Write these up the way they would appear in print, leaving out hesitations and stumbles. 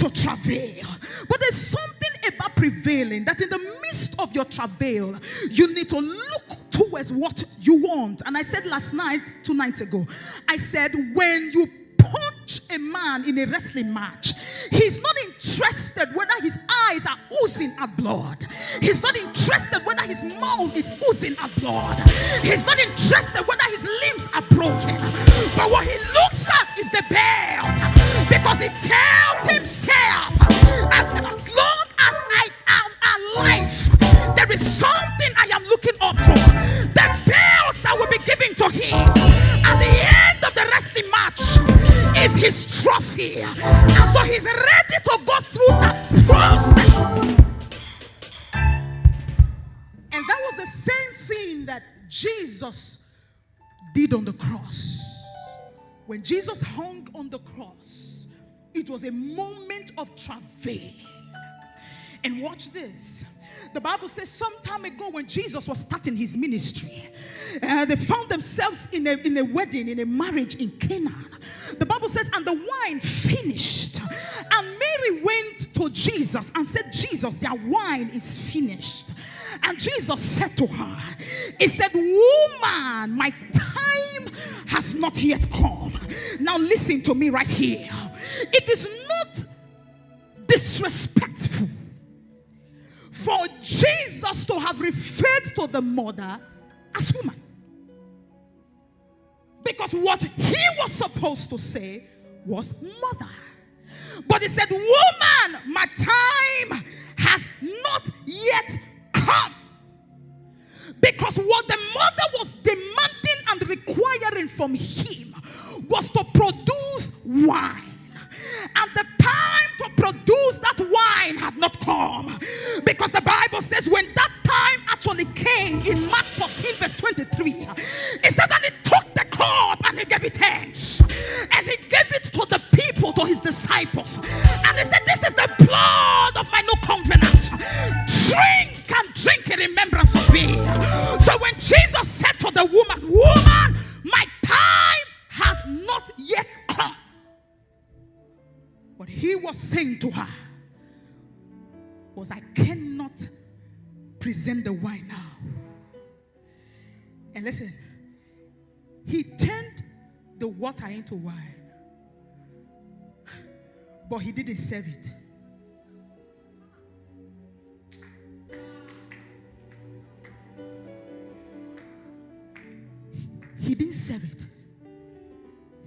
to travail. But there's something about prevailing, that in the midst of your travail, you need to look towards what you want. And I said last night, 2 nights ago, I said, when you punch a man in a wrestling match, he's not interested whether his eyes are oozing at blood. He's not interested whether his mouth is oozing at blood. He's not interested whether his limbs are broken. But what he looks at is the belt, because he tells himself, as long as I am alive, there is something I am looking up to. The belt that will be given to him at the end of the wrestling match is his trophy. And so he's ready to go through that process. And that was the same thing that Jesus did on the cross. When Jesus hung on the cross, it was a moment of travail. And watch this. The Bible says some time ago when Jesus was starting his ministry, they found themselves in a wedding, in a marriage in Canaan. The Bible says, and the wine finished. And Mary went to Jesus and said, Jesus, their wine is finished. And Jesus said to her, he said, woman, my time has not yet come. Now listen to me right here. It is not disrespectful for Jesus to have referred to the mother as woman. Because what he was supposed to say was mother. But he said, woman, my time has not yet come. Because what the mother was demanding and requiring from him was to produce wine. And the time to produce that wine had not come. Because the Bible says when that time actually came in Mark 14 verse 23, it says that he took the cup and he gave it thanks. And he gave it to the people, to his disciples. And he said, this is the blood of my new covenant. Drink and drink in remembrance of me. So when Jesus said to the woman, woman, my time has not yet come. What he was saying to her was, I cannot present the wine now. And listen, he turned the water into wine, but he didn't serve it. He didn't serve it.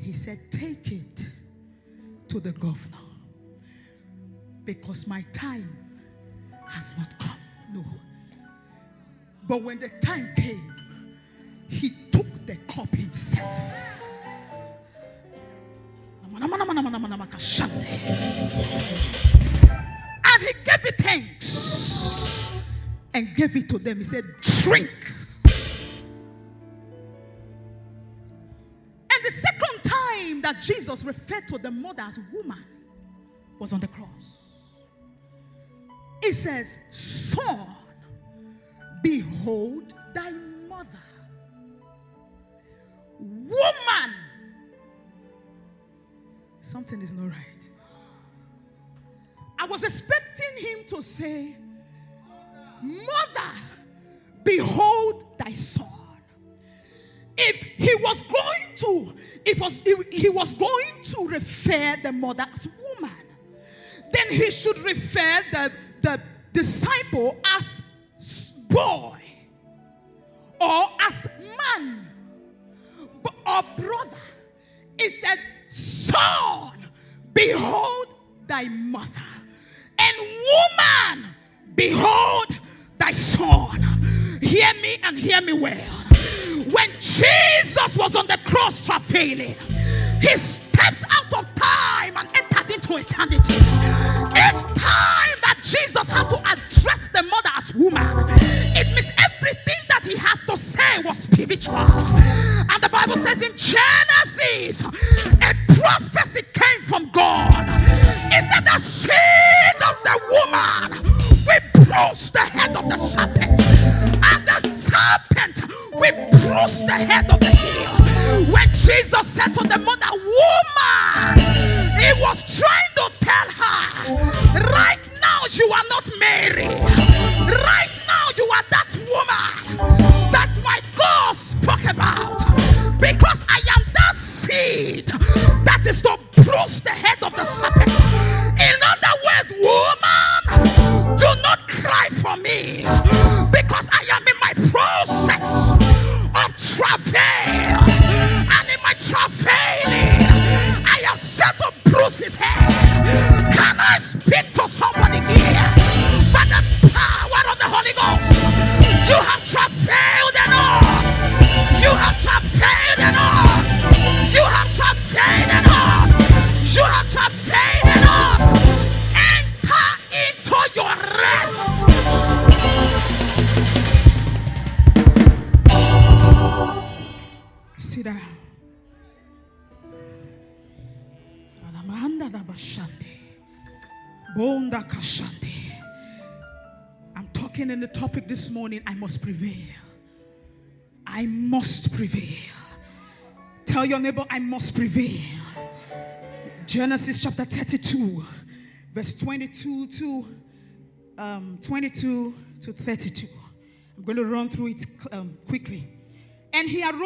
He said, take it to the governor, because my time has not come. No. But when the time came, he took the cup himself. And he gave it thanks and gave it to them. He said, drink. And the second time that Jesus referred to the mother as woman was on the cross. It says, son, behold thy mother. Woman. Something is not right. I was expecting him to say, mother, behold thy son. If he was going to refer the mother as woman, then he should refer the disciple as boy or as man or brother. He said, son, behold thy mother, and woman, behold thy son. Hear me and hear me well. When Jesus was on the cross travailing, he stepped out of time and entered into eternity. Each time that Jesus had to address the mother as woman, it means everything that he has to say was spiritual. And the Bible says in Genesis, a prophecy came from God. It said the seed of the woman will bruise the head of the serpent, and the serpent will bruise the head of the heel. When Jesus said to the mother, woman, he was trying to tell her you are not Mary. Right now, you are that woman that my God spoke about. Because I am that seed that is to bruise the head of the serpent. In other words, woman, do not cry for me. Because I am in my process of travail. And in my travailing, I am set to bruise his head. Can I speak to somebody here? By the power of the Holy Ghost, you have travailed enough. You have travailed enough. You have travailed enough. You have travailed enough. Enter into your rest. Sit down. I'm talking in the topic this morning. I must prevail. I must prevail. Tell your neighbor, I must prevail. Genesis chapter 32, verse 22 to 32. I'm going to run through it quickly. And he arose